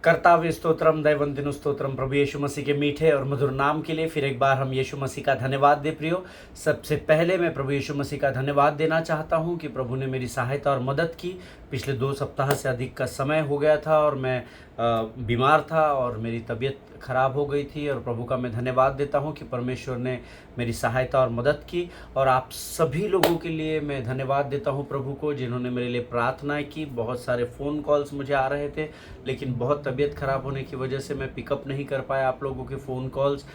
कर्ताव्य स्तोत्रम दैवंतिनु स्तोत्रम। प्रभु यीशु मसीह के मीठे और मधुर नाम के लिए फिर एक बार हम यीशु मसीह का धन्यवाद दे प्रियो। सबसे पहले मैं प्रभु यीशु मसीह का धन्यवाद देना चाहता हूं कि प्रभु ने मेरी सहायता और मदद की। पिछले 2 सप्ताह से अधिक का समय हो गया था और मैं बीमार था और मेरी तबीयत ख़राब हो गई थी, और प्रभु का मैं धन्यवाद देता हूं कि परमेश्वर ने मेरी सहायता और मदद की। और आप सभी लोगों के लिए मैं धन्यवाद देता हूं प्रभु को, जिन्होंने मेरे लिए प्रार्थनाएं की। बहुत सारे फ़ोन कॉल्स मुझे आ रहे थे, लेकिन बहुत तबीयत ख़राब होने की वजह से मैं पिकअप नहीं कर पाया आप लोगों के फ़ोन कॉल्स।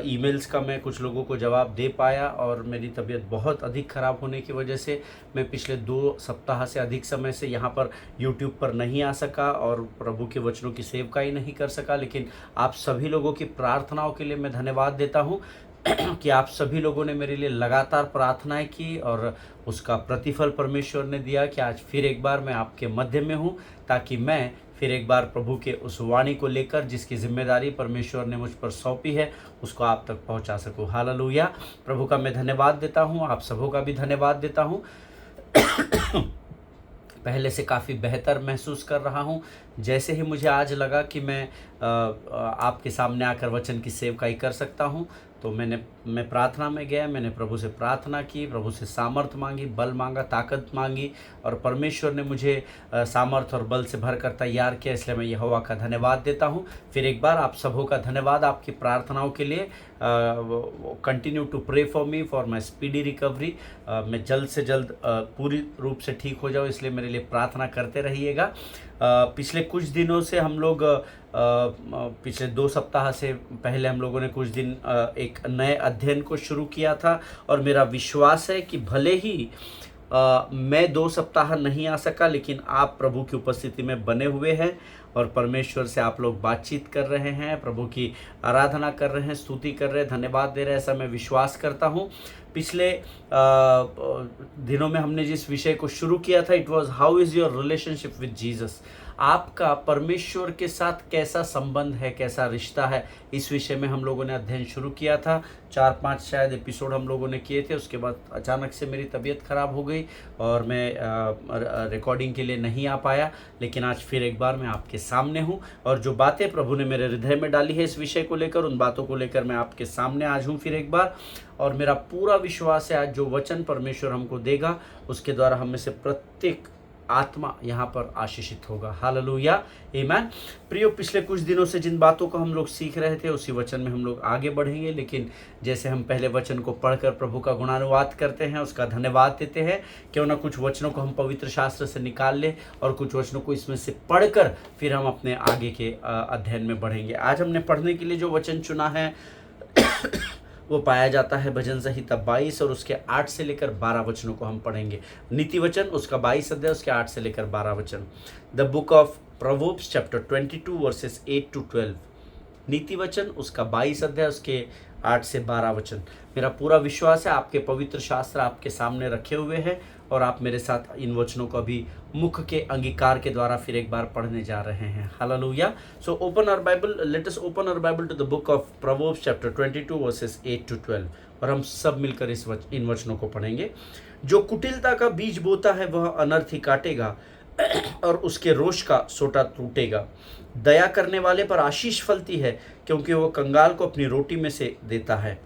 ईमेल्स का मैं कुछ लोगों को जवाब दे पाया, और मेरी तबीयत बहुत अधिक ख़राब होने की वजह से मैं पिछले 2 सप्ताह से अधिक समय से यहाँ पर यूट्यूब पर नहीं आ सका और प्रभु के वचनों की सेवकाई नहीं कर सका। लेकिन आप सभी लोगों की प्रार्थनाओं के लिए मैं धन्यवाद देता हूँ कि आप सभी लोगों ने मेरे लिए लगातार प्रार्थनाएं की, और उसका प्रतिफल परमेश्वर ने दिया कि आज फिर एक बार मैं आपके मध्य में हूँ, ताकि मैं फिर एक बार प्रभु के उस वाणी को लेकर, जिसकी जिम्मेदारी परमेश्वर ने मुझ पर सौंपी है, उसको आप तक पहुँचा सकूँ। हालेलुया। प्रभु का मैं धन्यवाद देता हूँ, आप सबों का भी धन्यवाद देता हूँ। पहले से काफ़ी बेहतर महसूस कर रहा हूँ। जैसे ही मुझे आज लगा कि मैं आपके सामने आकर वचन की सेवकाई कर सकता हूँ, तो मैं प्रार्थना में गया। मैंने प्रभु से प्रार्थना की, प्रभु से सामर्थ मांगी, बल मांगा, ताकत मांगी, और परमेश्वर ने मुझे सामर्थ और बल से भरकर तैयार किया। इसलिए मैं यहोवा का धन्यवाद देता हूँ। फिर एक बार आप सबों का धन्यवाद आपकी प्रार्थनाओं के लिए। Continue to pray for me for my speedy recovery. मैं जल्द से जल्द पूरी रूप से ठीक हो जाऊँ, इसलिए मेरे लिए प्रार्थना करते रहिएगा। पिछले कुछ दिनों से हम लोग पिछले 2 सप्ताह से पहले हम लोगों ने कुछ दिन एक नए अध्ययन को शुरू किया था, और मेरा विश्वास है कि भले ही मैं 2 सप्ताह नहीं आ सका, लेकिन आप प्रभु की उपस्थिति में बने हुए हैं और परमेश्वर से आप लोग बातचीत कर रहे हैं, प्रभु की आराधना कर रहे हैं, स्तुति कर रहे हैं, धन्यवाद दे रहे हैं। ऐसा मैं विश्वास करता हूँ। पिछले दिनों में हमने जिस विषय को शुरू किया था, it was how is your relationship with Jesus. आपका परमेश्वर के साथ कैसा संबंध है, कैसा रिश्ता है, इस विषय में हम लोगों ने अध्ययन शुरू किया था। 4-5 शायद एपिसोड हम लोगों ने किए थे। उसके बाद अचानक से मेरी तबीयत ख़राब हो गई और मैं रिकॉर्डिंग के लिए नहीं आ पाया। लेकिन आज फिर एक बार मैं आपके सामने हूँ, और जो बातें प्रभु ने मेरे हृदय में डाली है इस विषय को लेकर, उन बातों को लेकर मैं आपके सामने आज हूँ फिर एक बार। और मेरा पूरा विश्वास है आज जो वचन परमेश्वर हमको देगा, उसके द्वारा हम में से प्रत्येक आत्मा यहाँ पर आशीषित होगा। हालेलुया, आमीन। प्रियो, पिछले कुछ दिनों से जिन बातों को हम लोग सीख रहे थे, उसी वचन में हम लोग आगे बढ़ेंगे। लेकिन जैसे हम पहले वचन को पढ़कर प्रभु का गुणानुवाद करते हैं, उसका धन्यवाद देते हैं, क्यों ना कुछ वचनों को हम पवित्र शास्त्र से निकाल लें और कुछ वचनों को इसमें से पढ़कर फिर हम अपने आगे के अध्ययन में बढ़ेंगे। आज हमने पढ़ने के लिए जो वचन चुना है वो पाया जाता है भजन संहिता 22 और उसके 8 से लेकर 12 वचनों को हम पढ़ेंगे। नीति वचन उसका 22 अध्याय, उसके 8 से लेकर 12 वचन। The book of Proverbs chapter 22 verses 8 to 12। नीति वचन उसका 22 अध्याय, उसके 8 से 12 वचन। मेरा पूरा विश्वास है आपके पवित्र शास्त्र आपके सामने रखे हुए हैं, और आप मेरे साथ इन वचनों को अभी मुख के अंगीकार के द्वारा फिर एक बार पढ़ने जा रहे हैं। Hallelujah. So open our Bible, let us open our Bible to the book of Proverbs chapter 22 verses 8 to 12, और हम सब मिलकर इन वचनों को पढ़ेंगे। जो कुटिलता का बीज बोता है वह अनर्थ ही काटेगा, और उसके रोष का सोटा टूटेगा। दया करने वाले पर आशीष फलती है, क्योंकि वह कंगाल को अपनी रोटी में से देता है।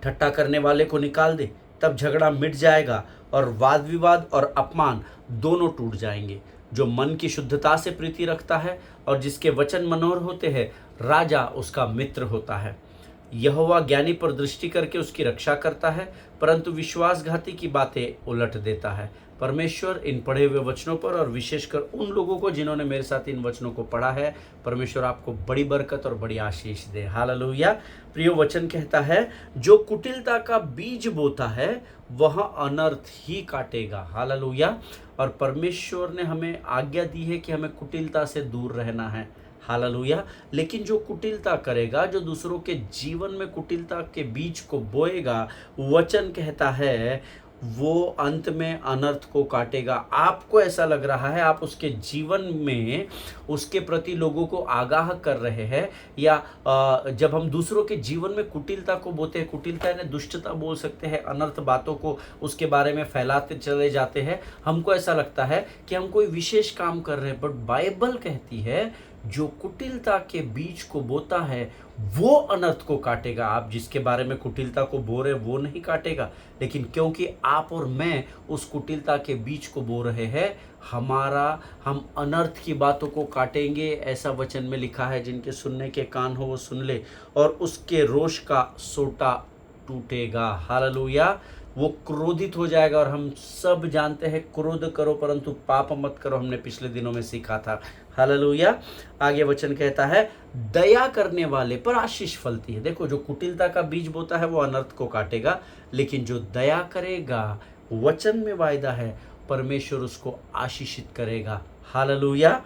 ठट्ठा करने वाले को निकाल दे, तब झगड़ा मिट जाएगा और वाद विवाद और अपमान दोनों टूट जाएंगे। जो मन की शुद्धता से प्रीति रखता है और जिसके वचन मनोहर होते हैं, राजा उसका मित्र होता है। यहोवा ज्ञानी पर दृष्टि करके उसकी रक्षा करता है, परंतु विश्वासघाती की बातें उलट देता है। परमेश्वर इन पढ़े हुए वचनों पर, और विशेषकर उन लोगों को जिन्होंने मेरे साथ इन वचनों को पढ़ा है, परमेश्वर आपको बड़ी बरकत और बड़ी आशीष दे। हालेलुया। प्रिय वचन कहता है, जो कुटिलता का बीज बोता है वह अनर्थ ही काटेगा। हालेलुया। और परमेश्वर ने हमें आज्ञा दी है कि हमें कुटिलता से दूर रहना है। हालेलुया। लेकिन जो कुटिलता करेगा, जो दूसरों के जीवन में कुटिलता के बीज को बोएगा, वचन कहता है वो अंत में अनर्थ को काटेगा। आपको ऐसा लग रहा है आप उसके जीवन में उसके प्रति लोगों को आगाह कर रहे हैं, या जब हम दूसरों के जीवन में कुटिलता को बोते हैं, कुटिलता यानी दुष्टता बोल सकते हैं, अनर्थ बातों को उसके बारे में फैलाते चले जाते हैं, हमको ऐसा लगता है कि हम कोई विशेष काम कर रहे हैं। बट बाइबल कहती है जो कुटिलता के बीज को बोता है वो अनर्थ को काटेगा। आप जिसके बारे में कुटिलता को बो रहे वो नहीं काटेगा, लेकिन क्योंकि आप और मैं उस कुटिलता के बीज को बो रहे हैं, हम अनर्थ की बातों को काटेंगे। ऐसा वचन में लिखा है, जिनके सुनने के कान हो वो सुन ले, और उसके रोष का सोटा टूटेगा। हालेलुया। वो क्रोधित हो जाएगा, और हम सब जानते हैं क्रोध करो परंतु पाप मत करो, हमने पिछले दिनों में सीखा था। हालेलुया। आगे वचन कहता है दया करने वाले पर आशीष फलती है। देखो, जो कुटिलता का बीज बोता है वो अनर्थ को काटेगा, लेकिन जो दया करेगा, वचन में वायदा है, परमेश्वर उसको आशीषित करेगा। हालेलुया।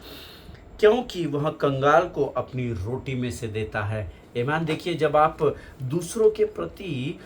क्योंकि वह कंगाल को अपनी रोटी में से देता है। ईमान, देखिए, जब आप दूसरों के प्रति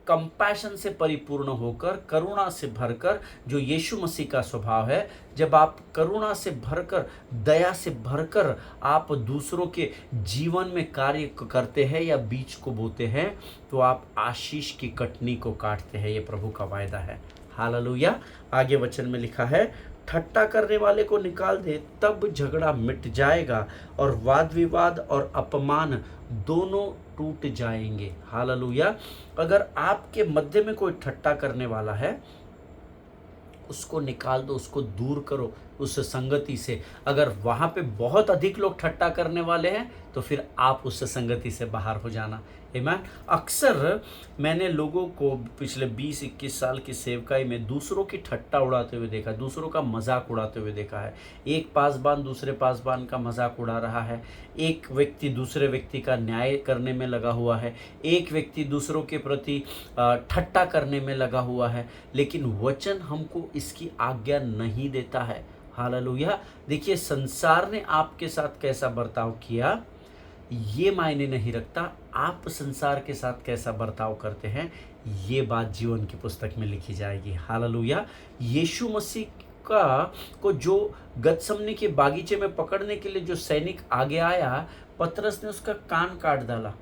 कंपैशन से परिपूर्ण होकर, करुणा से भरकर, जो यीशु मसीह का स्वभाव है, जब आप करुणा से भरकर, दया से भरकर आप दूसरों के जीवन में कार्य करते हैं या बीज को बोते हैं, तो आप आशीष की कटनी को काटते हैं। ये प्रभु का वायदा है। हालेलुया। आगे वचन में लिखा है ठट्टा करने वाले को निकाल दे तब झगड़ा मिट जाएगा, और वाद विवाद और अपमान दोनों टूट जाएंगे। हालेलुया। अगर आपके मध्य में कोई ठट्टा करने वाला है, उसको निकाल दो, उसको दूर करो उस संगति से। अगर वहाँ पे बहुत अधिक लोग ठट्टा करने वाले हैं तो फिर आप उस संगति से बाहर हो जाना। आमीन। अक्सर मैंने लोगों को पिछले 20-21 साल की सेवकाई में दूसरों की ठट्टा उड़ाते हुए देखा, दूसरों का मजाक उड़ाते हुए देखा है। एक पासबान दूसरे पासबान का मजाक उड़ा रहा है, एक व्यक्ति दूसरे व्यक्ति का न्याय करने में लगा हुआ है, एक व्यक्ति दूसरों के प्रति ठट्टा करने में लगा हुआ है, लेकिन वचन हमको इसकी आज्ञा नहीं देता है। हालेलुया। देखिए, संसार ने आपके साथ कैसा बर्ताव किया ये मायने नहीं रखता, आप संसार के साथ कैसा बर्ताव करते हैं ये बात जीवन की पुस्तक में लिखी जाएगी। हालेलुया। यीशु मसीह को जो गतसमनी के बागीचे में पकड़ने के लिए जो सैनिक आगे आया, पतरस ने उसका कान काट डाला,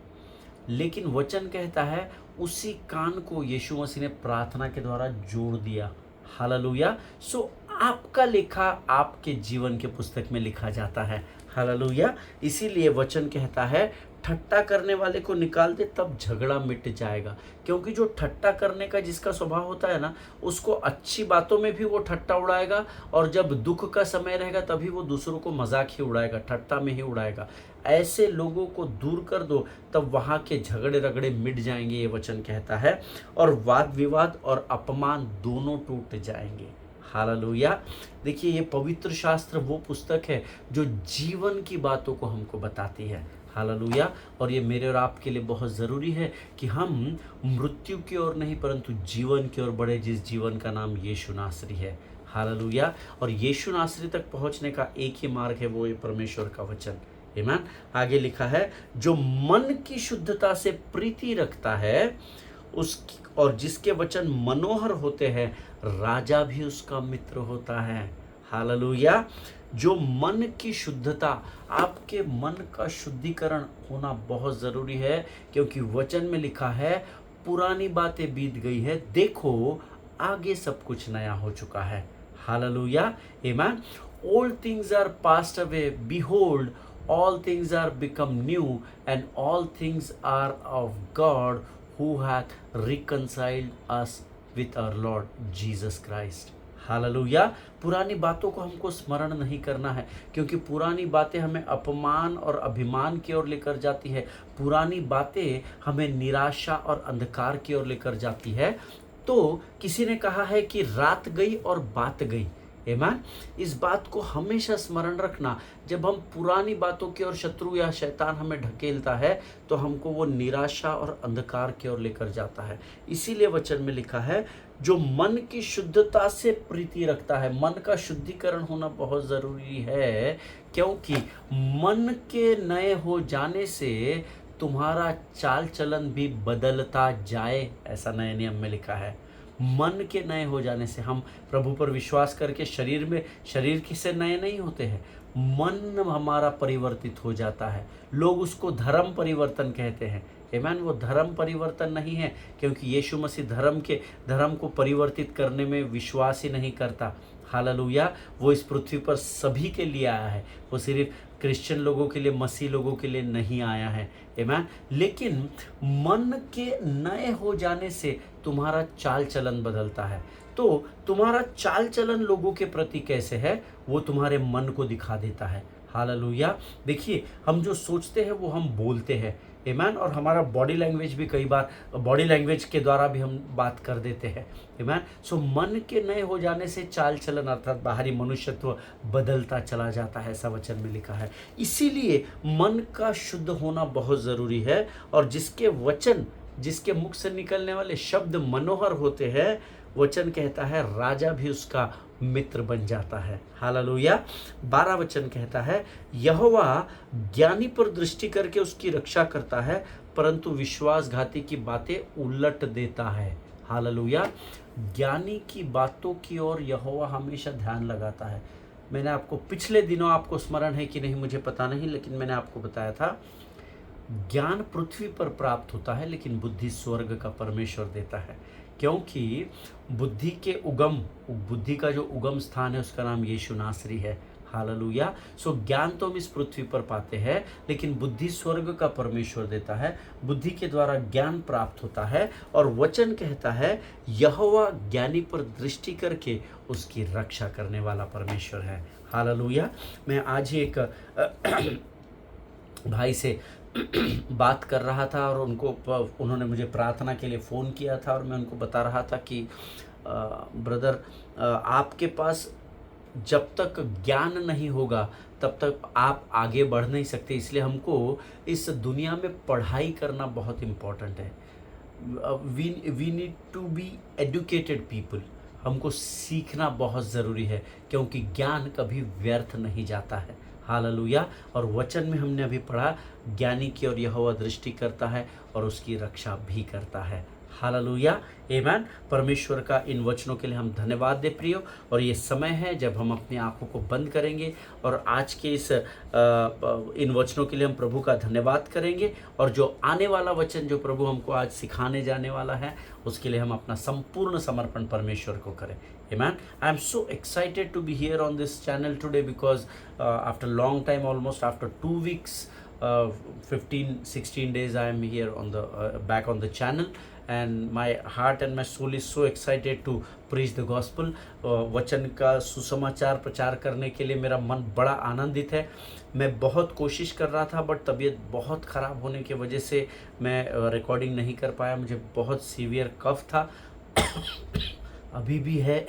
लेकिन वचन कहता है उसी कान को यीशु मसीह ने प्रार्थना के द्वारा जोड़ दिया। हालेलुया। सो आपका लेखा आपके जीवन के पुस्तक में लिखा जाता है। हालेलुया। इसीलिए वचन कहता है ठट्टा करने वाले को निकाल दे तब झगड़ा मिट जाएगा। क्योंकि जो ठट्टा करने का जिसका स्वभाव होता है ना, उसको अच्छी बातों में भी वो ठट्टा उड़ाएगा, और जब दुख का समय रहेगा तभी वो दूसरों को मजाक ही उड़ाएगा, ठट्टा में ही उड़ाएगा। ऐसे लोगों को दूर कर दो, तब वहाँ के झगड़े रगड़े मिट जाएंगे, ये वचन कहता है, और वाद विवाद और अपमान दोनों टूट जाएंगे। हालेलुया। देखिए, ये पवित्र शास्त्र वो पुस्तक है जो जीवन की बातों को हमको बताती है। हालेलुया। और ये मेरे और आपके लिए बहुत ज़रूरी है कि हम मृत्यु की ओर नहीं परंतु जीवन की ओर बढ़े, जिस जीवन का नाम यीशु नासरी है। हालेलुया। और यीशु नासरी तक पहुंचने का एक ही मार्ग है, वो ये परमेश्वर का वचन। आमीन। आगे लिखा है जो मन की शुद्धता से प्रीति रखता है उसकी, और जिसके वचन मनोहर होते हैं, राजा भी उसका मित्र होता है। हालेलुया। जो मन की शुद्धता, आपके मन का शुद्धिकरण होना बहुत ज़रूरी है, क्योंकि वचन में लिखा है पुरानी बातें बीत गई है, देखो आगे सब कुछ नया हो चुका है। हालेलुया। आमीन। All things are passed away, behold all things are become new, and all things are of God who hath reconciled us with our Lord Jesus Christ. Hallelujah. पुरानी बातों को हमको स्मरण नहीं करना है, क्योंकि पुरानी बातें हमें अपमान और अभिमान की ओर लेकर जाती है, पुरानी बातें हमें निराशा और अंधकार की ओर लेकर जाती है। तो किसी ने कहा है कि रात गई और बात गई। आमीन। इस बात को हमेशा स्मरण रखना, जब हम पुरानी बातों की ओर शत्रु या शैतान हमें ढकेलता है तो हमको वो निराशा और अंधकार की ओर लेकर जाता है। इसीलिए वचन में लिखा है जो मन की शुद्धता से प्रीति रखता है। मन का शुद्धिकरण होना बहुत ज़रूरी है, क्योंकि मन के नए हो जाने से तुम्हारा चाल चलन भी बदलता जाए, ऐसा नए नियम में लिखा है। मन के नए हो जाने से, हम प्रभु पर विश्वास करके शरीर की से नए नहीं होते हैं, मन हमारा परिवर्तित हो जाता है। लोग उसको धर्म परिवर्तन कहते हैं। आमीन। वो धर्म परिवर्तन नहीं है, क्योंकि यीशु मसीह धर्म को परिवर्तित करने में विश्वास ही नहीं करता। हालेलुया। वो इस पृथ्वी पर सभी के लिए आया है, वो सिर्फ क्रिश्चियन लोगों के लिए, मसीह लोगों के लिए नहीं आया है। आमीन। लेकिन मन के नए हो जाने से तुम्हारा चाल चलन बदलता है। तो तुम्हारा चाल चलन लोगों के प्रति कैसे है, वो तुम्हारे मन को दिखा देता है। हालेलुया। देखिए, हम जो सोचते हैं वो हम बोलते हैं। आमीन। और हमारा बॉडी लैंग्वेज भी, कई बार बॉडी लैंग्वेज के द्वारा भी हम बात कर देते हैं। आमीन। सो मन के नए हो जाने से चाल चलन अर्थात बाहरी मनुष्यत्व बदलता चला जाता है, ऐसा वचन में लिखा है। इसीलिए मन का शुद्ध होना बहुत ज़रूरी है। और जिसके मुख से निकलने वाले शब्द मनोहर होते हैं, वचन कहता है राजा भी उसका मित्र बन जाता है। हालेलुया। 12 वचन कहता है, यहोवा ज्ञानी पर दृष्टि करके उसकी रक्षा करता है, परंतु विश्वासघाती की बातें उलट देता है। हालेलुया। ज्ञानी की बातों की ओर यहोवा हमेशा ध्यान लगाता है। मैंने आपको पिछले दिनों, आपको स्मरण है कि नहीं मुझे पता नहीं, लेकिन मैंने आपको बताया था, ज्ञान पृथ्वी पर प्राप्त होता है, लेकिन बुद्धि स्वर्ग का परमेश्वर देता है। क्योंकि बुद्धि का जो उगम स्थान है उसका नाम यीशु नासरी है। हालेलुया। सो ज्ञान तो हम इस पृथ्वी पर पाते हैं, लेकिन बुद्धि स्वर्ग का परमेश्वर देता है। बुद्धि के द्वारा ज्ञान प्राप्त होता है। और वचन कहता है यहोवा ज्ञानी पर दृष्टि करके उसकी रक्षा करने वाला परमेश्वर है। हालेलुया। मैं आज ही एक भाई से बात कर रहा था और उन्होंने मुझे प्रार्थना के लिए फ़ोन किया था, और मैं उनको बता रहा था कि ब्रदर, आपके पास जब तक ज्ञान नहीं होगा तब तक आप आगे बढ़ नहीं सकते। इसलिए हमको इस दुनिया में पढ़ाई करना बहुत इम्पोर्टेंट है। We need to be educated people. हमको सीखना बहुत ज़रूरी है, क्योंकि ज्ञान कभी व्यर्थ नहीं जाता है। हालेलुया। और वचन में हमने अभी पढ़ा, ज्ञानी की ओर यहोवा दृष्टि करता है और उसकी रक्षा भी करता है। हालेलुया। आमीन। परमेश्वर का इन वचनों के लिए हम धन्यवाद दे प्रियो। और ये समय है जब हम अपनी आंखों को बंद करेंगे और आज के इन वचनों के लिए हम प्रभु का धन्यवाद करेंगे। और जो आने वाला वचन जो प्रभु हमको आज सिखाने जाने वाला है, उसके लिए हम अपना संपूर्ण समर्पण परमेश्वर को करें। Amen. I am so excited to be here on this channel today because after long time, almost after 2 weeks, 15-16 days, I am here on the back on the channel, and my heart and my soul is so excited to preach the gospel. वचन का सुसमाचार प्रचार करने के लिए मेरा मन बड़ा आनंदित है। मैं बहुत कोशिश कर रहा था, बट तबीयत बहुत ख़राब होने की वजह से मैं रिकॉर्डिंग नहीं कर पाया। मुझे बहुत सीवियर कफ था अभी भी है।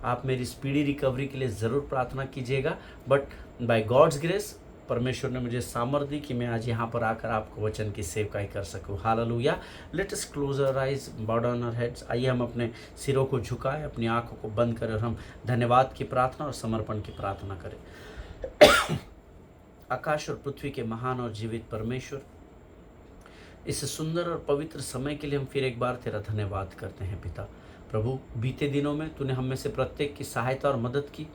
आप मेरी स्पीडी रिकवरी के लिए ज़रूर प्रार्थना कीजिएगा। बट बाय गॉड्स ग्रेस परमेश्वर ने मुझे सामर्थ दी कि मैं आज यहाँ पर आकर आपको वचन की सेवकाई कर सकूँ। Hallelujah. Let us close our eyes, bow down our heads. आइए हम अपने सिरों को झुकाएं, अपनी आँखों को बंद करें और हम धन्यवाद की प्रार्थना और समर्पण की प्रार्थना करें। आकाश और पृथ्वी के महान और जीवित परमेश्वर, इस सुंदर और पवित्र समय के लिए हम फिर एक बार तेरा धन्यवाद करते हैं पिता। प्रभु, बीते दिनों में तूने हम में से प्रत्येक की सहायता और मदद की।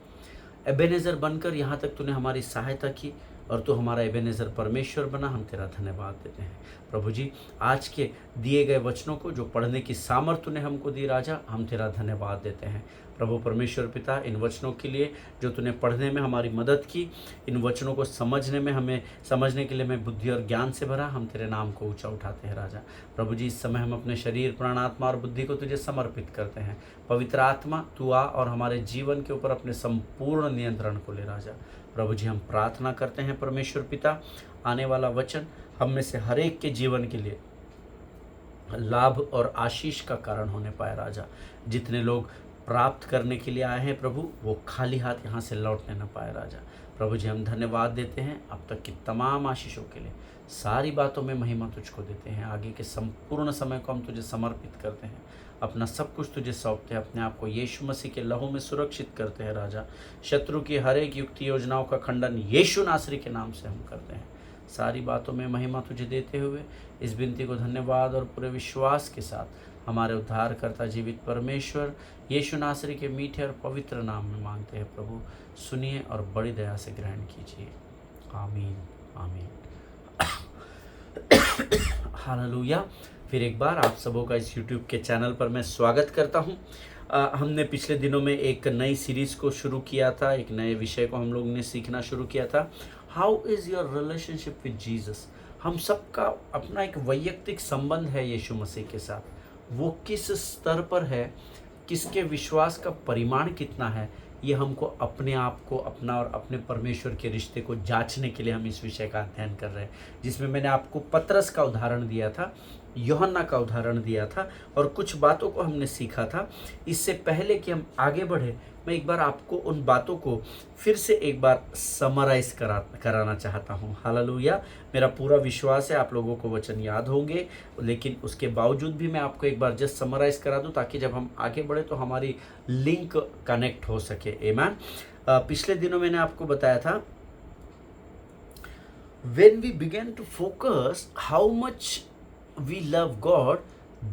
एबेनेज़र बनकर यहाँ तक तूने हमारी सहायता की और तू हमारा एबेनेज़र परमेश्वर बना। हम तेरा धन्यवाद देते हैं प्रभु जी। आज के दिए गए वचनों को जो पढ़ने की सामर्थ्य तूने हमको दी राजा, हम तेरा धन्यवाद देते हैं प्रभु परमेश्वर पिता। इन वचनों के लिए जो तूने पढ़ने में हमारी मदद की, इन वचनों को समझने के लिए मैं बुद्धि और ज्ञान से भरा, हम तेरे नाम को ऊंचा उठाते हैं राजा। प्रभु जी, इस समय हम अपने शरीर, प्राण, आत्मा और बुद्धि को तुझे समर्पित करते हैं। पवित्र आत्मा तू आ और हमारे जीवन के ऊपर अपने संपूर्ण नियंत्रण को ले राजा। प्रभु जी, हम प्रार्थना करते हैं परमेश्वर पिता, आने वाला वचन हम में से हर एक के जीवन के लिए लाभ और आशीष का कारण होने पाए राजा। जितने लोग प्राप्त करने के लिए आए हैं प्रभु, वो खाली हाथ यहाँ से लौटने न पाए राजा। प्रभु जी, हम धन्यवाद देते हैं अब तक की तमाम आशीषों के लिए। सारी बातों में महिमा तुझको देते हैं। आगे के संपूर्ण समय को हम तुझे समर्पित करते हैं। अपना सब कुछ तुझे सौंपते हैं। अपने आप को यीशु मसीह के लहू में सुरक्षित करते हैं राजा। शत्रु की हर एक युक्ति योजनाओं का खंडन यीशु नासरी के नाम से हम करते हैं। सारी बातों में महिमा तुझे देते हुए इस विनती को धन्यवाद और पूरे विश्वास के साथ हमारे उद्धारकर्ता जीवित परमेश्वर यीशु नासरी के मीठे और पवित्र नाम में मांगते हैं प्रभु, सुनिए और बड़ी दया से ग्रहण कीजिए। आमीन आमीन। हालेलुया। फिर एक बार आप सबों का इस यूट्यूब के चैनल पर मैं स्वागत करता हूँ। हमने पिछले दिनों में एक नई सीरीज़ को शुरू किया था, एक नए विषय को हम लोग ने सीखना शुरू किया था, how is your relationship with Jesus. हम सबका अपना एक वैयक्तिक संबंध है यीशु मसीह के साथ, वो किस स्तर पर है, किसके विश्वास का परिमाण कितना है, ये हमको अपने आप को अपना और अपने परमेश्वर के रिश्ते को जांचने के लिए हम इस विषय का अध्ययन कर रहे हैं, जिसमें मैंने आपको पतरस का उदाहरण दिया था, यूहन्ना का उदाहरण दिया था और कुछ बातों को हमने सीखा था। इससे पहले कि हम आगे बढ़े, मैं एक बार आपको उन बातों को फिर से एक बार समराइज कराना चाहता हूँ। हालेलुया। मेरा पूरा विश्वास है आप लोगों को वचन याद होंगे, लेकिन उसके बावजूद भी मैं आपको एक बार जस्ट समराइज करा दूँ ताकि जब हम आगे बढ़े तो हमारी लिंक कनेक्ट हो सके। आमीन। पिछले दिनों मैंने आपको बताया था, when we begin to focus how much we love God,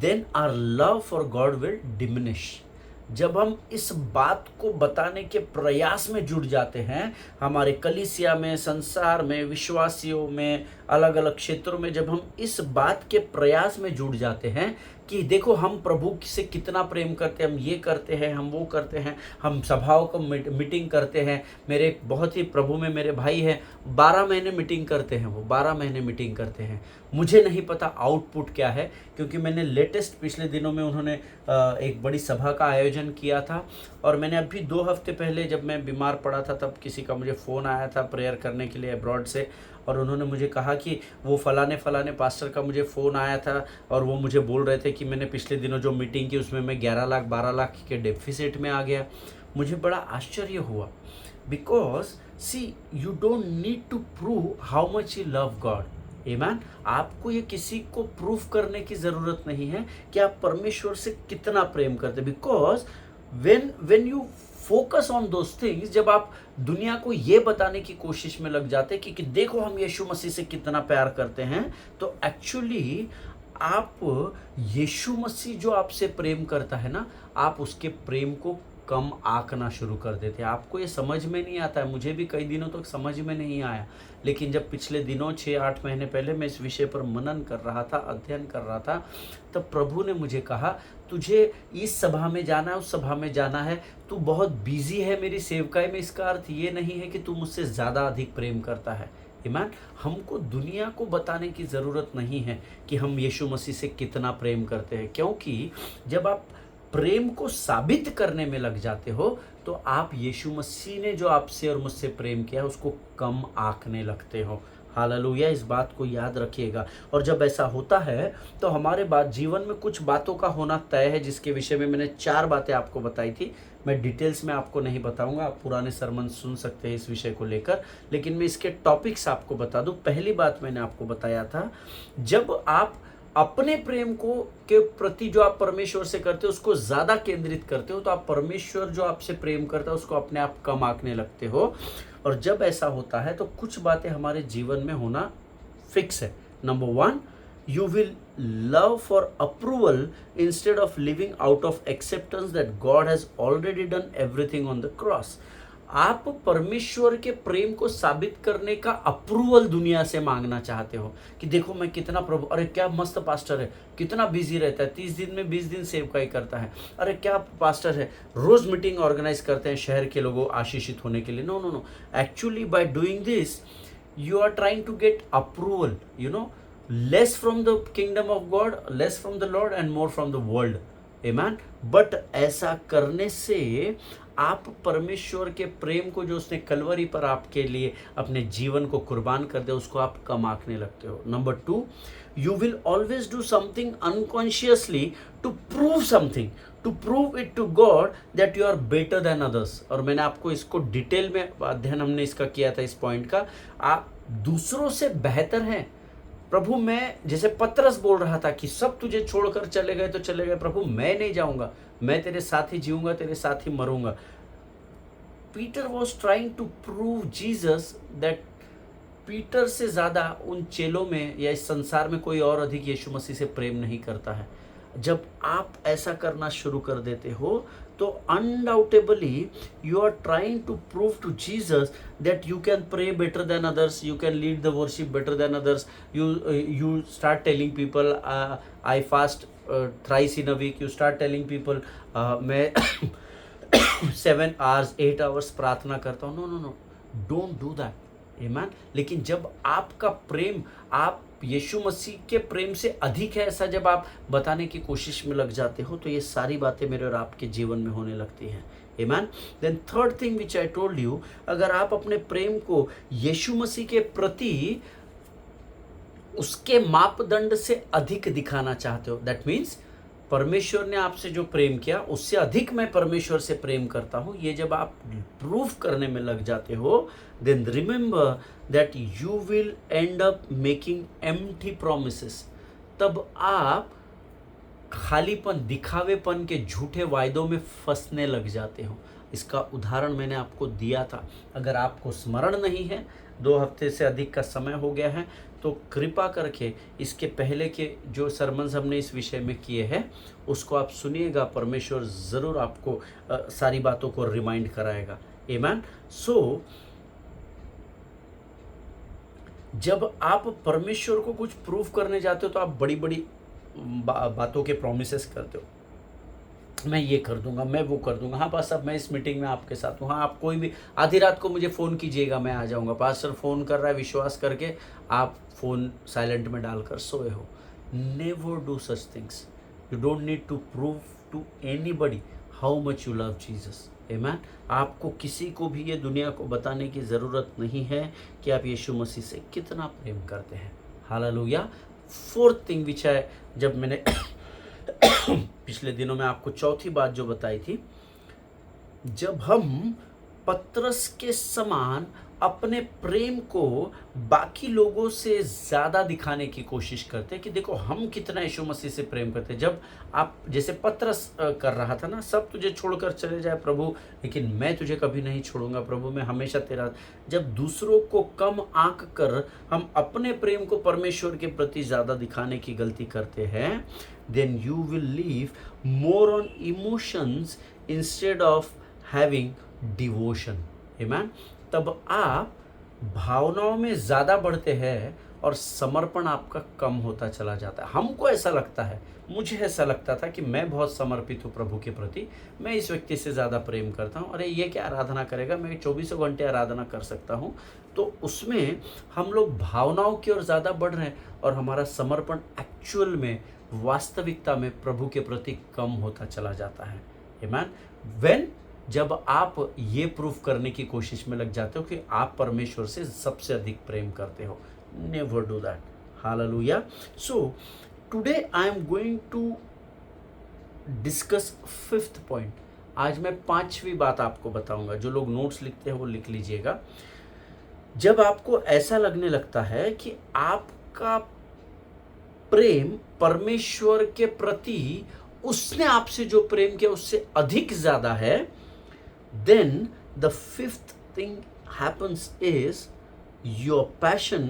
then our love for God will diminish। जब हम इस बात को बताने के प्रयास में जुट जाते हैं, हमारे कलीसिया में, संसार में, विश्वासियों में, अलग अलग क्षेत्रों में, जब हम इस बात के प्रयास में जुट जाते हैं कि देखो हम प्रभु से कितना प्रेम करते हैं, हम ये करते हैं, हम वो करते हैं, हम सभाओं को मीटिंग करते हैं। मेरे बहुत ही प्रभु में मेरे भाई हैं, 12 महीने मीटिंग करते हैं, वो 12 महीने मीटिंग करते हैं। मुझे नहीं पता आउटपुट क्या है, क्योंकि मैंने लेटेस्ट पिछले दिनों में उन्होंने एक बड़ी सभा का आयोजन किया था और मैंने अभी 2 हफ्ते पहले जब मैं बीमार पड़ा था तब किसी का मुझे फ़ोन आया था प्रेयर करने के लिए अब्रॉड से, और उन्होंने मुझे कहा कि वो फलाने पास्टर का मुझे फ़ोन आया था और वो मुझे बोल रहे थे कि मैंने पिछले दिनों जो मीटिंग की उसमें मैं 11 लाख 12 लाख के डेफिसिट में आ गया। मुझे बड़ा आश्चर्य हुआ, because see you don't need to prove how much you love God. आमीन। आपको ये किसी को प्रूफ करने की ज़रूरत नहीं है कि आप परमेश्वर से कितना प्रेम करते, because when you focus on those things, जब आप दुनिया को ये बताने की कोशिश में लग जाते कि देखो हम यीशु मसीह से कितना प्यार करते हैं, तो एक्चुअली आप यीशु मसीह जो आपसे प्रेम करता है ना, आप उसके प्रेम को कम आंकना शुरू कर देते हैं। आपको ये समझ में नहीं आता है, मुझे भी कई दिनों तक समझ में नहीं आया, लेकिन जब पिछले दिनों 6-8 महीने पहले मैं इस विषय पर मनन कर रहा था, अध्ययन कर रहा था, तब प्रभु ने मुझे कहा तुझे इस सभा में जाना है, उस सभा में जाना है, तू बहुत बिजी है मेरी सेवकाई में। इसका अर्थ ये नहीं है कि तू मुझसे ज़्यादा अधिक प्रेम करता है। आमीन। हमको दुनिया को बताने की ज़रूरत नहीं है कि हम यीशु मसीह से कितना प्रेम करते हैं, क्योंकि जब आप प्रेम को साबित करने में लग जाते हो तो आप यीशु मसीह ने जो आपसे और मुझसे प्रेम किया है उसको कम आंकने लगते हो। हालेलुया। इस बात को याद रखिएगा। और जब ऐसा होता है तो हमारे बाद जीवन में कुछ बातों का होना तय है, जिसके विषय में मैंने 4 बातें आपको बताई थी। मैं डिटेल्स में आपको नहीं बताऊंगा, आप पुराने सरमन सुन सकते हैं इस विषय को लेकर, लेकिन मैं इसके टॉपिक्स आपको बता दूं। पहली बात मैंने आपको बताया था, जब आप अपने प्रेम को के प्रति जो आप परमेश्वर से करते हो उसको ज़्यादा केंद्रित करते हो, तो आप परमेश्वर जो आपसे प्रेम करता है उसको अपने आप कम आंकने लगते हो। और जब ऐसा होता है तो कुछ बातें हमारे जीवन में होना फिक्स है। Number 1, you will love for approval instead of living out of acceptance that God has already done everything on the cross। आप परमेश्वर के प्रेम को साबित करने का अप्रूवल दुनिया से मांगना चाहते हो कि देखो मैं कितना प्रभु, अरे क्या मस्त पास्टर है, कितना बिजी रहता है, 30 दिन में 20 दिन सेवकाई करता है, अरे क्या पास्टर है, रोज मीटिंग ऑर्गेनाइज करते हैं शहर के लोगों आशीषित होने के लिए। No no no, actually by doing this you are trying to get approval, you know, less from the kingdom of God, less from the Lord and more from the world। Amen। But ऐसा करने से आप परमेश्वर के प्रेम को जो उसने कलवरी पर आपके लिए अपने जीवन को कुर्बान कर दिया उसको आप कम आंकने लगते हो। Number 2, you will always do something unconsciously to prove something, to prove it to God that you are better than others। और मैंने आपको इसको डिटेल में अध्ययन हमने इसका किया था इस पॉइंट का, आप दूसरों से बेहतर हैं। प्रभु मैं, जैसे पतरस बोल रहा था कि सब तुझे छोड़कर चले गए तो चले गए, प्रभु मैं नहीं जाऊंगा, मैं तेरे साथ ही जीऊंगा, तेरे साथ ही मरूंगा। Peter was trying to prove Jesus that Peter से ज़्यादा उन चेलों में या इस संसार में कोई और अधिक यीशु मसीह से प्रेम नहीं करता है। जब आप ऐसा करना शुरू कर देते हो तो undoubtedly you are trying to prove to Jesus that you can pray better than others, you can lead the worship better than others, you start telling people I fast thrice in a week, you start telling people मैं 7 hours 8 hours प्रार्थना करता हूँ। No no no, don't do that, amen. लेकिन जब आपका प्रेम आप यीशु मसीह के प्रेम से अधिक है, ऐसा जब आप बताने की कोशिश में लग जाते हो तो ये सारी बातें मेरे और आपके जीवन में होने लगती हैं, amen. Then third thing which I told you, अगर आप अपने प्रेम को यीशु मसीह के प्रति उसके मापदंड से अधिक दिखाना चाहते हो, दैट मीन्स परमेश्वर ने आपसे जो प्रेम किया उससे अधिक मैं परमेश्वर से प्रेम करता हूँ, ये जब आप प्रूव करने में लग जाते हो, then remember that you will end up making empty promises. तब आप खालीपन, दिखावेपन के झूठे वायदों में फंसने लग जाते हो। इसका उदाहरण मैंने आपको दिया था, अगर आपको स्मरण नहीं है, 2 हफ्ते से अधिक का समय हो गया है, तो कृपा करके इसके पहले के जो सरमन्स हमने इस विषय में किए हैं उसको आप सुनिएगा। परमेश्वर ज़रूर आपको सारी बातों को रिमाइंड कराएगा, आमेन। सो जब आप परमेश्वर को कुछ प्रूव करने जाते हो तो आप बड़ी बड़ी बातों के प्रोमिसेस करते हो, मैं ये कर दूंगा, मैं वो कर दूंगा, हाँ पास्टर मैं इस मीटिंग में आपके साथ हूँ, हाँ आप कोई भी आधी रात को मुझे फ़ोन कीजिएगा, मैं आ जाऊँगा। पास्टर फ़ोन कर रहा है, विश्वास करके आप फ़ोन साइलेंट में डालकर सोए हो। Never do such things, you don't need to prove to anybody how much you love Jesus, amen. आपको किसी को भी ये दुनिया को बताने की ज़रूरत नहीं है कि आप यीशु मसीह से कितना प्रेम करते हैं। हालेलुया। फोर्थ थिंग विच है, जब मैंने पिछले दिनों में आपको चौथी बात जो बताई थी, जब हम पतरस के समान अपने प्रेम को बाकी लोगों से ज़्यादा दिखाने की कोशिश करते हैं कि देखो हम कितना यीशु मसीह से प्रेम करते हैं। जब आप जैसे पतरस कर रहा था ना, सब तुझे छोड़कर चले जाए प्रभु, लेकिन मैं तुझे कभी नहीं छोड़ूंगा प्रभु, मैं हमेशा तेरा। जब दूसरों को कम आंक कर हम अपने प्रेम को परमेश्वर के प्रति ज़्यादा दिखाने की गलती करते हैं, then you will live more on emotions instead of having devotion, amen। तब आप भावनाओं में ज़्यादा बढ़ते हैं और समर्पण आपका कम होता चला जाता है। हमको ऐसा लगता है, मुझे ऐसा लगता था कि मैं बहुत समर्पित हूँ प्रभु के प्रति, मैं इस व्यक्ति से ज़्यादा प्रेम करता हूँ, अरे ये क्या आराधना करेगा, मैं 24 घंटे आराधना कर सकता हूँ। तो उसमें हम लोग भावनाओं की ओर ज़्यादा बढ़ रहे हैं और हमारा समर्पण एक्चुअल में, वास्तविकता में प्रभु के प्रति कम होता चला जाता है, आमेन। व्हेन जब आप ये प्रूफ करने की कोशिश में लग जाते हो कि आप परमेश्वर से सबसे अधिक प्रेम करते हो, never do that, hallelujah. So today I am going to discuss fifth point. आज मैं 5वीं बात आपको बताऊंगा। जो लोग नोट्स लिखते हैं वो लिख लीजिएगा। जब आपको ऐसा लगने लगता है कि आपका प्रेम परमेश्वर के प्रति उसने आपसे जो प्रेम किया उससे अधिक ज़्यादा है, then the fifth thing happens is your passion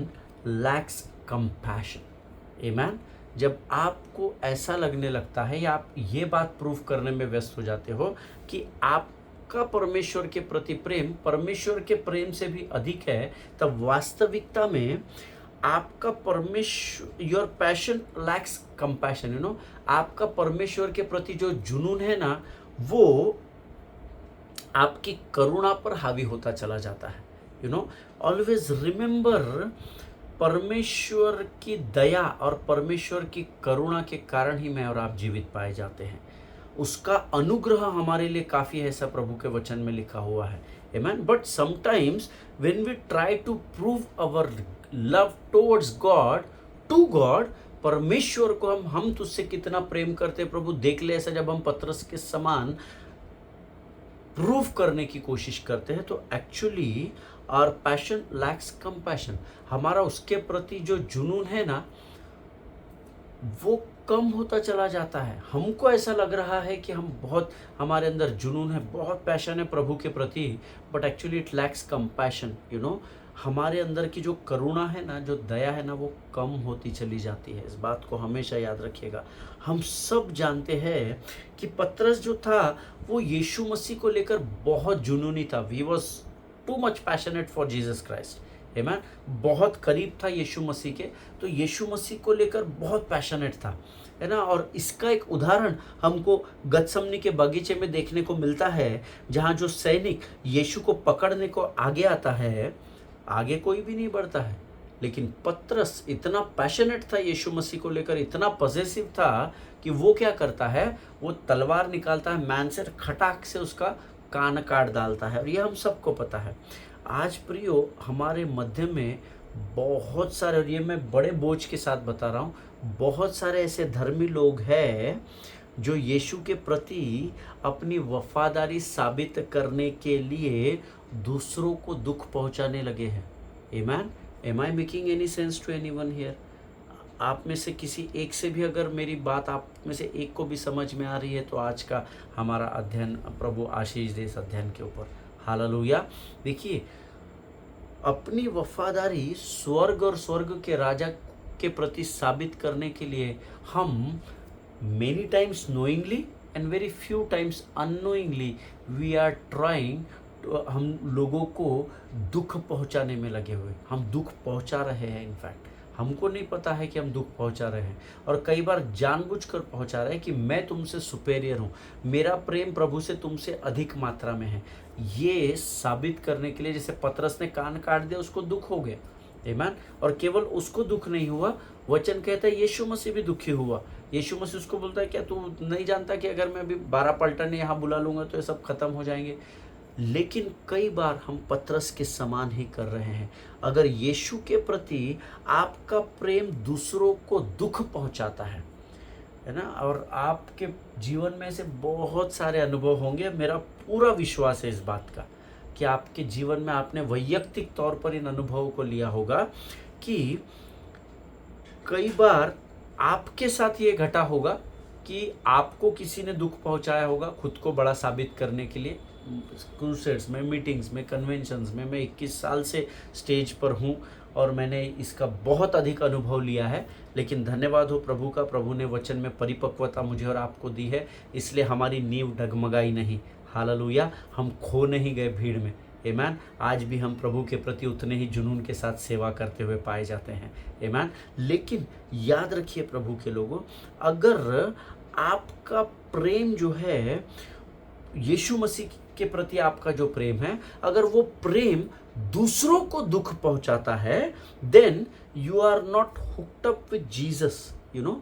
lacks compassion, amen। जब आपको ऐसा लगने लगता है या आप ये बात प्रूव करने में व्यस्त हो जाते हो कि आपका परमेश्वर के प्रति प्रेम परमेश्वर के प्रेम से भी अधिक है, तब वास्तविकता में आपका परमेश्वर, your passion lacks compassion, you know, आपका परमेश्वर के प्रति जो जुनून है ना, वो आपकी करुणा पर हावी होता चला जाता है। यू नो, ऑलवेज रिमेंबर, परमेश्वर की दया और परमेश्वर की करुणा के कारण ही मैं और आप जीवित पाए जाते हैं। उसका अनुग्रह हमारे लिए काफ़ी है, ऐसा प्रभु के वचन में लिखा हुआ है, amen. But sometimes when we try to prove our love towards God, to God, परमेश्वर को हम तुझसे कितना प्रेम करते हैं प्रभु देख ले, ऐसा जब हम पतरस के समान प्रूव करने की कोशिश करते हैं तो actually our passion lacks compassion, हमारा उसके प्रति जो जुनून है ना वो कम होता चला जाता है। हमको ऐसा लग रहा है कि हम बहुत, हमारे अंदर जुनून है, बहुत पैशन है प्रभु के प्रति, but actually it lacks compassion, you know. हमारे अंदर की जो करुणा है ना, जो दया है ना, वो कम होती चली जाती है। इस बात को हमेशा याद रखिएगा। हम सब जानते हैं कि पतरस जो था वो यीशु मसीह को लेकर बहुत जुनूनी था। We was too much passionate for Jesus Christ. Amen. बहुत करीब था यीशु मसीह के, तो यीशु मसीह को लेकर बहुत पैशनेट था, है ना। और इसका एक उदाहरण हमको गतसमनी के बगीचे में देखने को मिलता है, जहाँ जो सैनिक यीशु को पकड़ने को आगे आता है, आगे कोई भी नहीं बढ़ता है, लेकिन पतरस इतना पैशनेट था यीशु मसीह को लेकर, इतना पॉजिटिव था कि वो क्या करता है, वो तलवार निकालता है, मैन से खटाक से उसका कान काट डालता है। और ये हम सबको पता है। आज प्रियो, हमारे मध्य में बहुत सारे, और ये मैं बड़े बोझ के साथ बता रहा हूँ, बहुत सारे ऐसे धर्मी लोग हैं जो यीशु के प्रति अपनी वफादारी साबित करने के लिए दूसरों को दुख पहुंचाने लगे हैं। Amen. Am I making any sense to anyone here? आप में से किसी एक से भी अगर मेरी बात, आप में से एक को भी समझ में आ रही है, तो आज का हमारा अध्ययन प्रभु आशीष दे इस अध्ययन के ऊपर। हालेलुया। देखिए, अपनी वफादारी स्वर्ग और स्वर्ग के राजा के प्रति साबित करने के लिए हम many times knowingly and very few times unknowingly we are trying, हम लोगों को दुख पहुंचाने में लगे हुए, हम दुख पहुंचा रहे हैं। इनफैक्ट हमको नहीं पता है कि हम दुख पहुंचा रहे हैं, और कई बार जानबूझकर पहुंचा रहे हैं कि मैं तुमसे सुपेरियर हूं, मेरा प्रेम प्रभु से तुमसे अधिक मात्रा में है। ये साबित करने के लिए, जैसे पतरस ने कान काट दिया, उसको दुख हो गया। आमीन। और केवल उसको दुख नहीं हुआ, वचन कहता है यीशु मसीह भी दुखी हुआ। यीशु मसीह उसको बोलता है, क्या तू नहीं जानता कि अगर मैं अभी 12 पलटन यहाँ बुला लूंगा तो ये सब खत्म हो जाएंगे? लेकिन कई बार हम पतरस के समान ही कर रहे हैं। अगर यीशु के प्रति आपका प्रेम दूसरों को दुख पहुंचाता है ना, और आपके जीवन में से बहुत सारे अनुभव होंगे, मेरा पूरा विश्वास है इस बात का कि आपके जीवन में आपने वैयक्तिक तौर पर इन अनुभवों को लिया होगा कि कई बार आपके साथ ये घटा होगा कि आपको किसी ने दुख पहुंचाया होगा खुद को बड़ा साबित करने के लिए। क्रूसेड्स में, मीटिंग्स में, कन्वेंशंस में मैं 21 साल से स्टेज पर हूँ और मैंने इसका बहुत अधिक अनुभव लिया है। लेकिन धन्यवाद हो प्रभु का, प्रभु ने वचन में परिपक्वता मुझे और आपको दी है, इसलिए हमारी नींव डगमगाई नहीं। हालेलुया। हम खो नहीं गए भीड़ में। आमीन। आज भी हम प्रभु के प्रति उतने ही जुनून के साथ सेवा करते हुए पाए जाते हैं। आमीन। लेकिन याद रखिए प्रभु के लोगों, अगर आपका प्रेम जो है यीशु मसीह के प्रति, आपका जो प्रेम है, अगर वो प्रेम दूसरों को दुख पहुंचाता है, then you are not hooked up with Jesus, you know,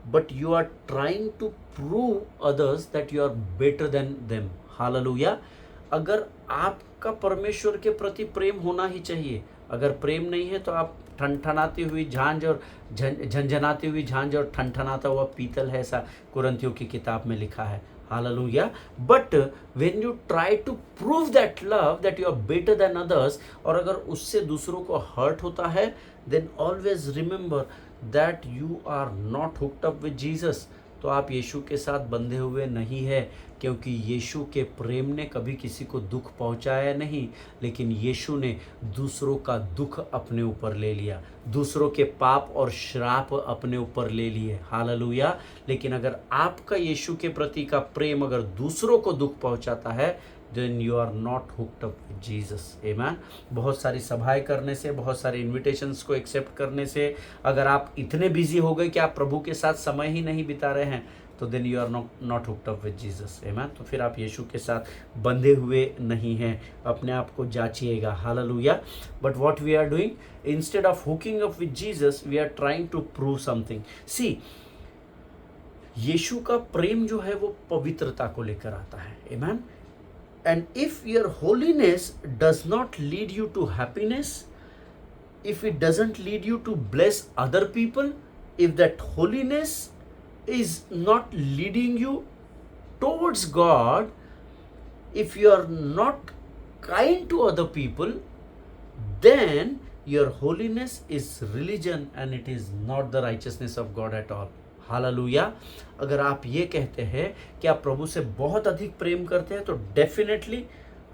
but you are trying to prove others that you are better than them. Hallelujah. अगर आपका परमेश्वर के प्रति प्रेम होना ही चाहिए, अगर प्रेम नहीं है तो आप ठनठनाती हुई झांझ और झंझनाती हुई झांझ और ठनठनाता हुआ पीतल है, ऐसा कुरिन्थियों की किताब में लिखा है। Hallelujah. But when you try to prove that love that you are better than others, और अगर उससे दूसरों को हर्ट होता है, then always remember that you are not hooked up with Jesus. तो आप यीशु के साथ बंधे हुए नहीं है, क्योंकि यीशु के प्रेम ने कभी किसी को दुख पहुंचाया नहीं, लेकिन यीशु ने दूसरों का दुख अपने ऊपर ले लिया, दूसरों के पाप और श्राप अपने ऊपर ले लिए। हालेलुया। लेकिन अगर आपका यीशु के प्रति का प्रेम अगर दूसरों को दुख पहुंचाता है, then you are not hooked up with Jesus. आमीन। बहुत सारी सभाएं करने से, बहुत सारे इन्विटेशंस को एक्सेप्ट करने से, अगर आप इतने बिजी हो गए कि आप प्रभु के साथ समय ही नहीं बिता रहे हैं, तो then you are not hooked up with Jesus. आमीन। तो फिर आप यीशु के साथ बंधे हुए नहीं हैं। अपने आप को जांचिएगा। Hallelujah. But what we are doing, instead of hooking up with Jesus, we are trying to prove something. See, यीशु का प्रेम जो है वो पवित्रता को लेकर आता है। आमीन। And if your holiness does not lead you to happiness, if it doesn't lead you to bless other people, if that holiness is not leading you towards God, if you are not kind to other people, then your holiness is religion and it is not the righteousness of God at all. Hallelujah. अगर आप ये कहते हैं कि आप प्रभु से बहुत अधिक प्रेम करते हैं, तो डेफिनेटली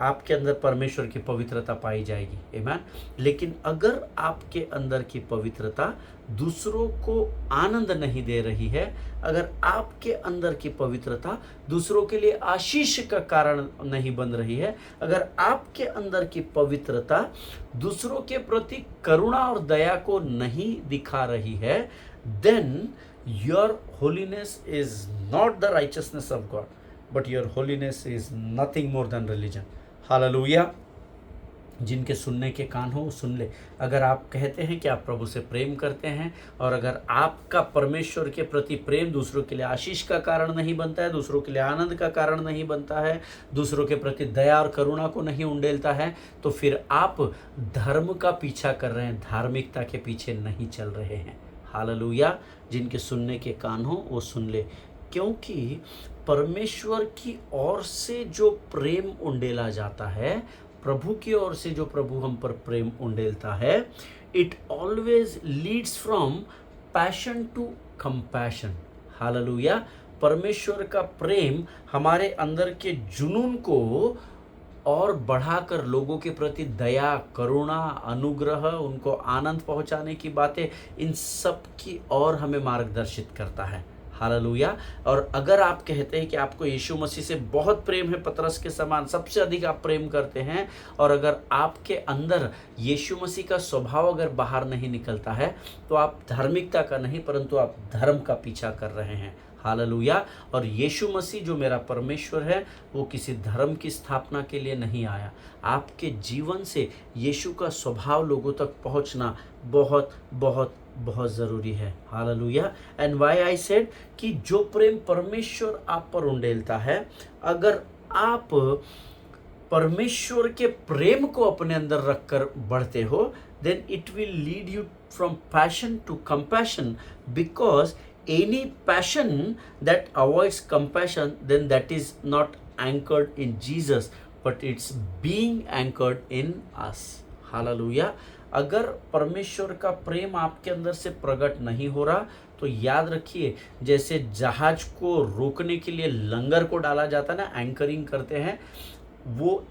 आपके अंदर परमेश्वर की पवित्रता पाई जाएगी। आमीन। लेकिन अगर आपके अंदर की पवित्रता दूसरों को आनंद नहीं दे रही है, अगर आपके अंदर की पवित्रता दूसरों के लिए आशीष का कारण नहीं बन रही है, अगर आपके अंदर की पवित्रता दूसरों के प्रति करुणा और दया को नहीं दिखा रही है, then your holiness is not the righteousness of God, but your holiness is nothing more than religion. Hallelujah. जिनके सुनने के कान हो वो सुन ले। अगर आप कहते हैं कि आप प्रभु से प्रेम करते हैं और अगर आपका परमेश्वर के प्रति प्रेम दूसरों के लिए आशीष का कारण नहीं बनता है, दूसरों के लिए आनंद का कारण नहीं बनता है, दूसरों के प्रति दया और करुणा को नहीं उंडेलता है, तो फिर आप धर्म का पीछा कर रहे हैं, धार्मिकता के पीछे नहीं चल रहे हैं। हालेलुया। जिनके सुनने के कान हो वो सुन ले, क्योंकि परमेश्वर की ओर से जो प्रेम उंडेला जाता है, प्रभु की ओर से जो प्रभु हम पर प्रेम उंडेलता है, it always leads from passion to compassion. Hallelujah. परमेश्वर का प्रेम हमारे अंदर के जुनून को और बढ़ाकर लोगों के प्रति दया, करुणा, अनुग्रह, उनको आनंद पहुंचाने की बातें, इन सब की ओर हमें मार्गदर्शित करता है। हालेलुया। और अगर आप कहते हैं कि आपको यीशु मसीह से बहुत प्रेम है, पतरस के समान सबसे अधिक आप प्रेम करते हैं, और अगर आपके अंदर यीशु मसीह का स्वभाव अगर बाहर नहीं निकलता है, तो आप धार्मिकता का नहीं परंतु आप धर्म का पीछा कर रहे हैं। हालेलुया। और यीशु मसीह जो मेरा परमेश्वर है, वो किसी धर्म की स्थापना के लिए नहीं आया। आपके जीवन से यीशु का स्वभाव लोगों तक पहुंचना बहुत बहुत बहुत ज़रूरी है। Hallelujah. And why I said कि जो प्रेम परमेश्वर आप पर उंडेलता है, अगर आप परमेश्वर के प्रेम को अपने अंदर रखकर बढ़ते हो, then it will lead you from passion to compassion, because any passion that avoids compassion, then that is not anchored in Jesus, but it's being anchored in us. Hallelujah. अगर परमेश्वर का प्रेम आपके अंदर से प्रकट नहीं हो रहा, तो याद रखिए, जैसे जहाज को रोकने के लिए लंगर को डाला जाता है ना, एंकरिंग करते हैं, वो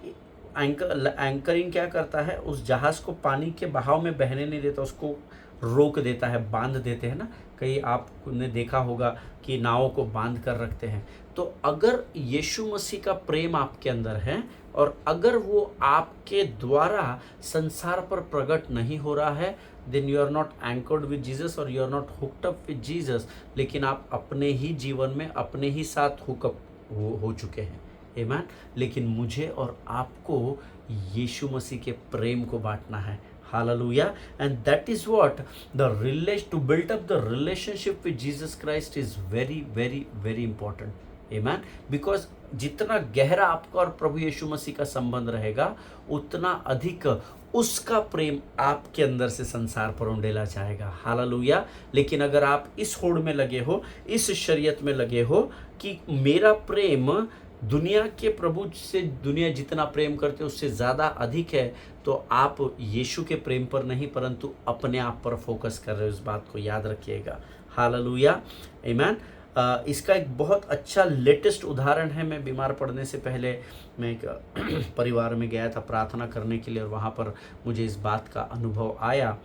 एंकरिंग क्या करता है, उस जहाज को पानी के बहाव में बहने नहीं देता, उसको रोक देता है, बांध देते हैं ना। कई आपने देखा होगा कि नावों को बांध कर रखते हैं। तो अगर यीशु मसीह का प्रेम आपके अंदर है और अगर वो आपके द्वारा संसार पर प्रकट नहीं हो रहा है, then you are not anchored with Jesus और you are not hooked up with Jesus. लेकिन आप अपने ही जीवन में अपने ही साथ हुकअप हो चुके हैं। आमीन। लेकिन मुझे और आपको यीशु मसीह के प्रेम को बांटना है। Hallelujah. And that is what to build up the relationship with Jesus Christ is very very very important. Amen. Because जितना गहरा आपका और प्रभु यीशु मसीह का संबंध रहेगा, उतना अधिक उसका प्रेम आपके अंदर से संसार पर उंडेला जाएगा। हालेलुया। लेकिन अगर आप इस होड़ में लगे हो, इस शरीयत में लगे हो कि मेरा प्रेम दुनिया के प्रभु से दुनिया जितना प्रेम करते उससे ज़्यादा अधिक है, तो आप यीशु के प्रेम पर नहीं परंतु अपने आप पर फोकस कर रहे हो। इस बात को याद रखिएगा। हालेलुया। आमीन। इसका एक बहुत अच्छा लेटेस्ट उदाहरण है। मैं बीमार पड़ने से पहले मैं एक परिवार में गया था प्रार्थना करने के लिए, और वहाँ पर मुझे इस बात का अनुभव आया।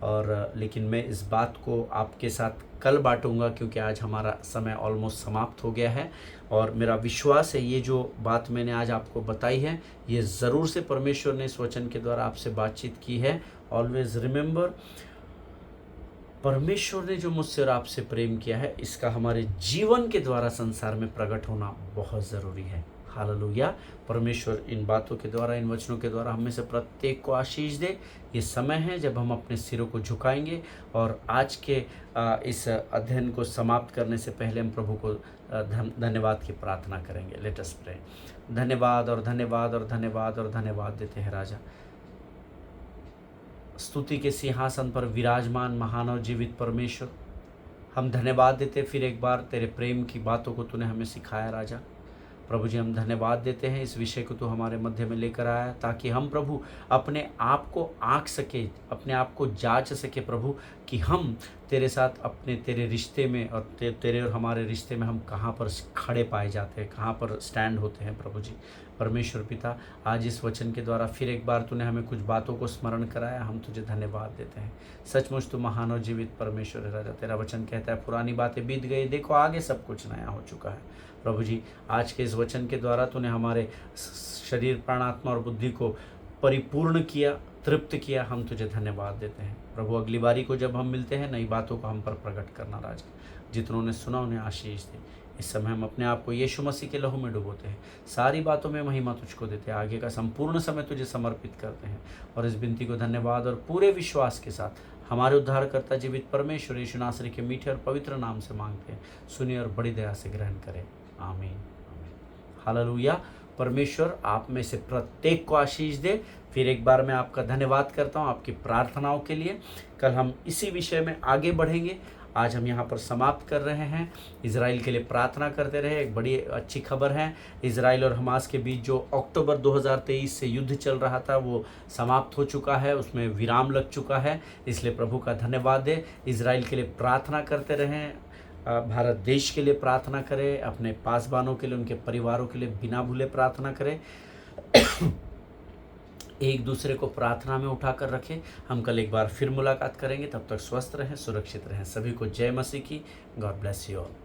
और लेकिन मैं इस बात को आपके साथ कल बांटूंगा, क्योंकि आज हमारा समय ऑलमोस्ट समाप्त हो गया है। और मेरा विश्वास है ये जो बात मैंने आज आपको बताई है, ये ज़रूर से परमेश्वर ने इस वचन के द्वारा आपसे बातचीत की है। ऑलवेज रिमेंबर, परमेश्वर ने जो मुझसे और आपसे प्रेम किया है, इसका हमारे जीवन के द्वारा संसार में प्रकट होना बहुत ज़रूरी है। हालेलुया। परमेश्वर इन बातों के द्वारा, इन वचनों के द्वारा हमें से प्रत्येक को आशीष दे। ये समय है जब हम अपने सिरों को झुकाएंगे और आज के इस अध्ययन को समाप्त करने से पहले हम प्रभु को धन्यवाद की प्रार्थना करेंगे। Let us pray. धन्यवाद और धन्यवाद और धन्यवाद और धन्यवाद देते हैं राजा। स्तुति के सिंहासन पर विराजमान महान और जीवित परमेश्वर, हम धन्यवाद देते फिर एक बार तेरे प्रेम की बातों को तूने हमें सिखाया राजा। प्रभु जी, हम धन्यवाद देते हैं इस विषय को तू हमारे मध्य में लेकर आया, ताकि हम प्रभु अपने आप को आंक सके, अपने आप को जांच सके प्रभु, कि हम तेरे साथ अपने तेरे रिश्ते में और तेरे और हमारे रिश्ते में हम कहाँ पर खड़े पाए जाते हैं, कहाँ पर स्टैंड होते हैं प्रभु जी। परमेश्वर पिता, आज इस वचन के द्वारा फिर एक बार तूने हमें कुछ बातों को स्मरण कराया, हम तुझे धन्यवाद देते हैं। सचमुच तू महान और जीवित परमेश्वर है राजा। तेरा वचन कहता है पुरानी बातें बीत गई, देखो आगे सब कुछ नया हो चुका है। प्रभु जी, आज के इस वचन के द्वारा तूने हमारे शरीर, प्राण, आत्मा और बुद्धि को परिपूर्ण किया, तृप्त किया, हम तुझे धन्यवाद देते हैं। प्रभु, अगली बारी को जब हम मिलते हैं, नई बातों को हम पर प्रकट करना राजा। जितनों ने सुना उन्हें आशीष दे। इस समय हम अपने आप को यीशु मसीह के लहू में डुबोते हैं, सारी बातों में महिमा तुझको देते हैं, आगे का संपूर्ण समय तुझे समर्पित करते हैं और इस विनती को धन्यवाद और पूरे विश्वास के साथ हमारे उद्धारकर्ता जीवित परमेश्वर यीशु नासरी के मीठे और पवित्र नाम से मांगते हैं। सुनिए और बड़ी दया से ग्रहण करें। आमीन, आमीन। हालेलुया। परमेश्वर आप में से प्रत्येक को आशीष दे। फिर एक बार मैं आपका धन्यवाद करता हूँ आपकी प्रार्थनाओं के लिए। कल हम इसी विषय में आगे बढ़ेंगे। आज हम यहाँ पर समाप्त कर रहे हैं। इज़राइल के लिए प्रार्थना करते रहे। एक बड़ी अच्छी खबर है, इज़राइल और हमास के बीच जो अक्टूबर 2023 से युद्ध चल रहा था वो समाप्त हो चुका है, उसमें विराम लग चुका है। इसलिए प्रभु का धन्यवाद दे। इज़राइल के लिए प्रार्थना करते रहें, भारत देश के लिए प्रार्थना करें, अपने पासबानों के लिए, उनके परिवारों के लिए बिना भूले प्रार्थना करें। एक दूसरे को प्रार्थना में उठाकर रखें। हम कल एक बार फिर मुलाकात करेंगे। तब तक स्वस्थ रहें, सुरक्षित रहें। सभी को जय मसीह की। God bless you all.